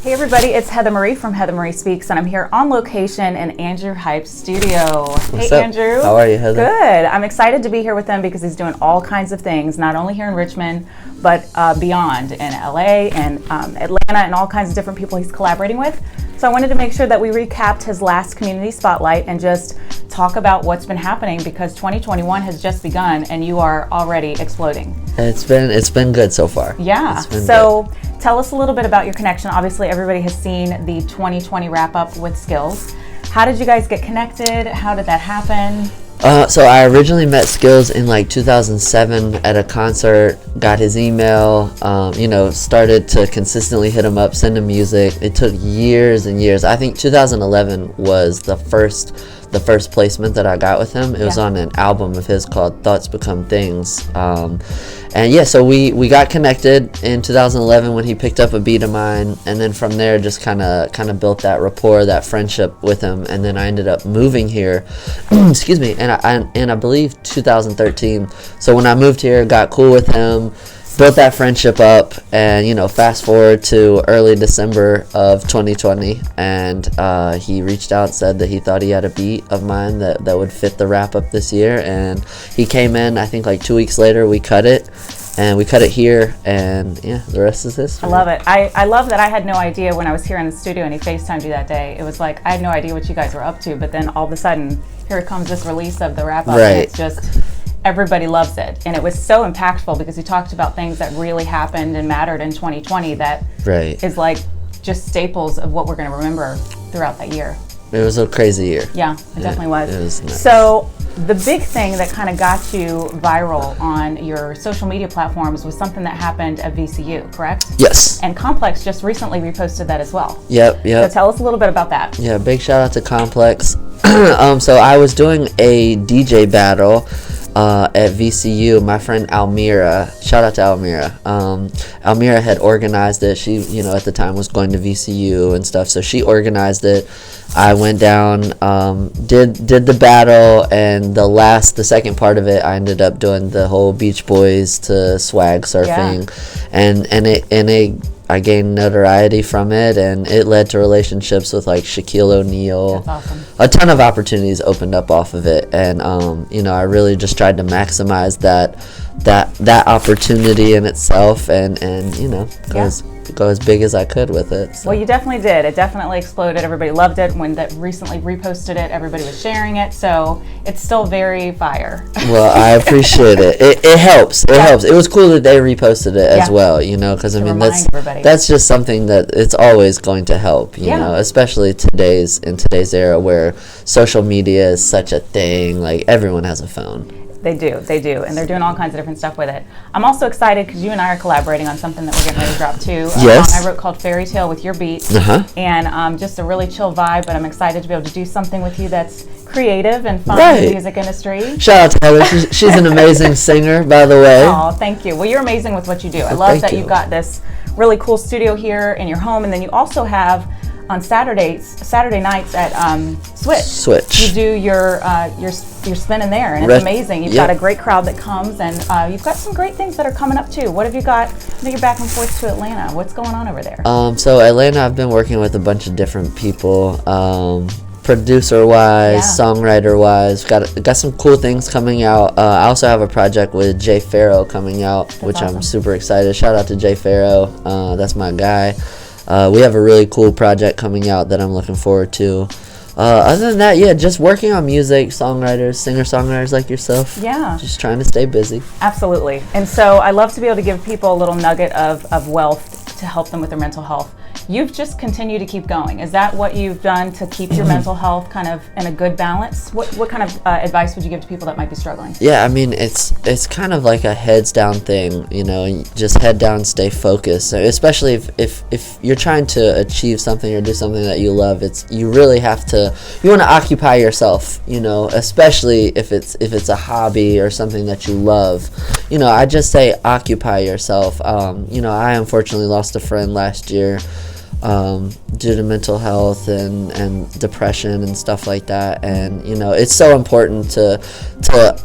Hey everybody, it's Heather Marie from Heather Marie Speaks, and I'm here on location in Andrew Hype's studio. What's hey up? Andrew. How are you, Heather? Good. I'm excited to be here with him because he's doing all kinds of things, not only here in Richmond, but beyond in LA and Atlanta and all kinds of different people he's collaborating with. So I wanted to make sure that we recapped his last community spotlight and just talk about what's been happening because 2021 has just begun and you are already exploding. It's been good so far. Yeah. So tell us a little bit about your connection. Obviously, everybody has seen the 2020 wrap up with Skillz. How did you guys get connected? How did that happen? So I originally met Skillz in like 2007 at a concert, got his email, started to consistently hit him up, send him music. It took years and years. I think 2011 was the first placement that I got with him. It was on an album of his called Thoughts Become Things. So we got connected in 2011 when he picked up a beat of mine, and then from there just kind of built that rapport, that friendship with him, and then I ended up moving here. Excuse me, and I believe 2013. So when I moved here, got cool with him, built that friendship up, and fast forward to early December of 2020, and he reached out, said that he thought he had a beat of mine that would fit the wrap up this year, and he came in. I think like 2 weeks later we cut it, and we cut it here, and the rest is history. I love it. I love that I had no idea when I was here in the studio and he FaceTimed you that day. It was like I had no idea what you guys were up to, but then all of a sudden here comes this release of the wrap up, and it's just everybody loves it. And it was so impactful because he talked about things that really happened and mattered in 2020 that is like just staples of what we're going to remember throughout that year. It was a crazy year. Yeah, it definitely was. It was nice. So the big thing that kind of got you viral on your social media platforms was something that happened at VCU, correct? Yes. And Complex just recently reposted that as well. Yep. So tell us a little bit about that. Yeah, big shout out to Complex. So I was doing a DJ battle at VCU. My friend Almira, shout out to Almira. Almira had organized it. She, at the time was going to VCU and stuff, so she organized it. I went down, did the battle, and the second part of it, I ended up doing the whole Beach Boys to swag surfing, and I gained notoriety from it, and it led to relationships with like Shaquille O'Neal. That's awesome. A ton of opportunities opened up off of it, and I really just tried to maximize that opportunity in itself, and go as big as I could with it. So. Well, you definitely did. It definitely exploded. Everybody loved it. When that recently reposted it, everybody was sharing it. So it's still very fire. Well, I appreciate it. It helps. It helps. It was cool that they reposted it as well, because I mean that's just something that it's always going to help, especially in today's era where social media is such a thing. Like everyone has a phone. They do, and they're doing all kinds of different stuff with it. I'm also excited because you and I are collaborating on something that we're getting ready to drop too. Yes. I wrote called Fairytale with your beat, and just a really chill vibe, but I'm excited to be able to do something with you that's creative and fun in the music industry. Shout out to Heather. She's an amazing singer, by the way. Oh, thank you. Well, you're amazing with what you do. I love that you've got this really cool studio here in your home, and then you also have on Saturday nights at Switch. You do your spin in there, and it's amazing. You've got a great crowd that comes, and you've got some great things that are coming up too. What have you got? I know you're back and forth to Atlanta. What's going on over there? So Atlanta, I've been working with a bunch of different people. Producer-wise, songwriter-wise, got some cool things coming out. I also have a project with Jay Farrow coming out, which I'm super excited. Shout out to Jay Farrow. That's my guy. We have a really cool project coming out that I'm looking forward to. Other than that, just working on music, songwriters, singer-songwriters like yourself. Yeah. Just trying to stay busy. Absolutely. And so I love to be able to give people a little nugget of wealth to help them with their mental health. You've just continued to keep going. Is that what you've done to keep your mental health kind of in a good balance? What kind of advice would you give to people that might be struggling? Yeah, I mean, it's kind of like a heads down thing, just head down, stay focused. Especially if you're trying to achieve something or do something that you love, you really have to, you want to occupy yourself, especially if it's a hobby or something that you love. I just say occupy yourself. I unfortunately lost a friend last year. due to mental health and depression and stuff like that. And you know, it's so important to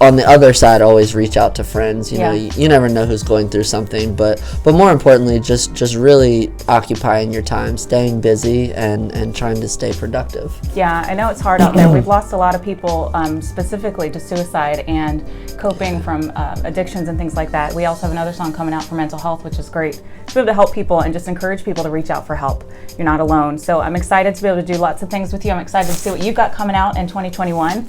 on the other side always reach out to friends. You know, you never know who's going through something, but more importantly, just really occupying your time, staying busy, and trying to stay productive. Yeah, I know it's hard out there. We've lost a lot of people, specifically to suicide and coping from addictions and things like that. We also have another song coming out for mental health, which is great to be able to help people and just encourage people to reach out for help. You're not alone. So I'm excited to be able to do lots of things with you. I'm excited to see what you've got coming out in 2021.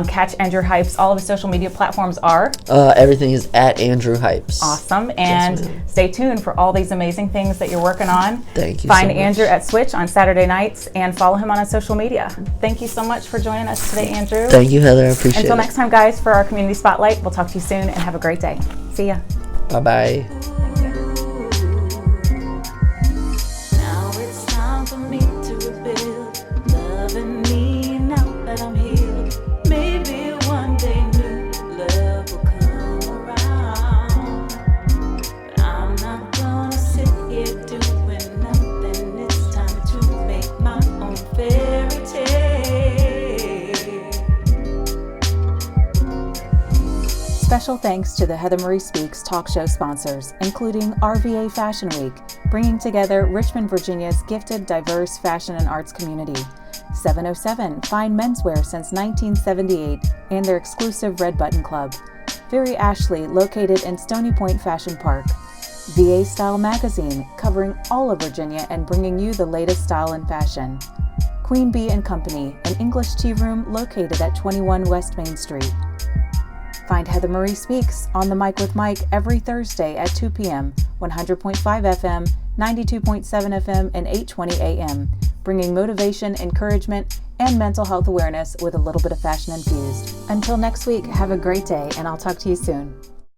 Catch Andrew Hypes. All of his social media platforms are? Everything is at Andrew Hypes. Awesome. And yes, stay tuned for all these amazing things that you're working on. Thank you. Find so much. Andrew at Switch on Saturday nights and follow him on his social media. Thank you so much for joining us today, Andrew. Thank you, Heather. I appreciate it. Until next time, guys, for our Community Spotlight, we'll talk to you soon and have a great day. See ya. Bye-bye. Special thanks to the Heather Marie Speaks talk show sponsors, including RVA Fashion Week, bringing together Richmond, Virginia's gifted, diverse fashion and arts community. 707, fine menswear since 1978, and their exclusive Red Button Club. Very Ashley, located in Stony Point Fashion Park. VA Style Magazine, covering all of Virginia and bringing you the latest style and fashion. Queen Bee and Company, an English tea room located at 21 West Main Street. Find Heather Marie Speaks on the Mic with Mike every Thursday at 2 p.m., 100.5 FM, 92.7 FM, and 820 AM, bringing motivation, encouragement, and mental health awareness with a little bit of fashion infused. Until next week, have a great day, and I'll talk to you soon.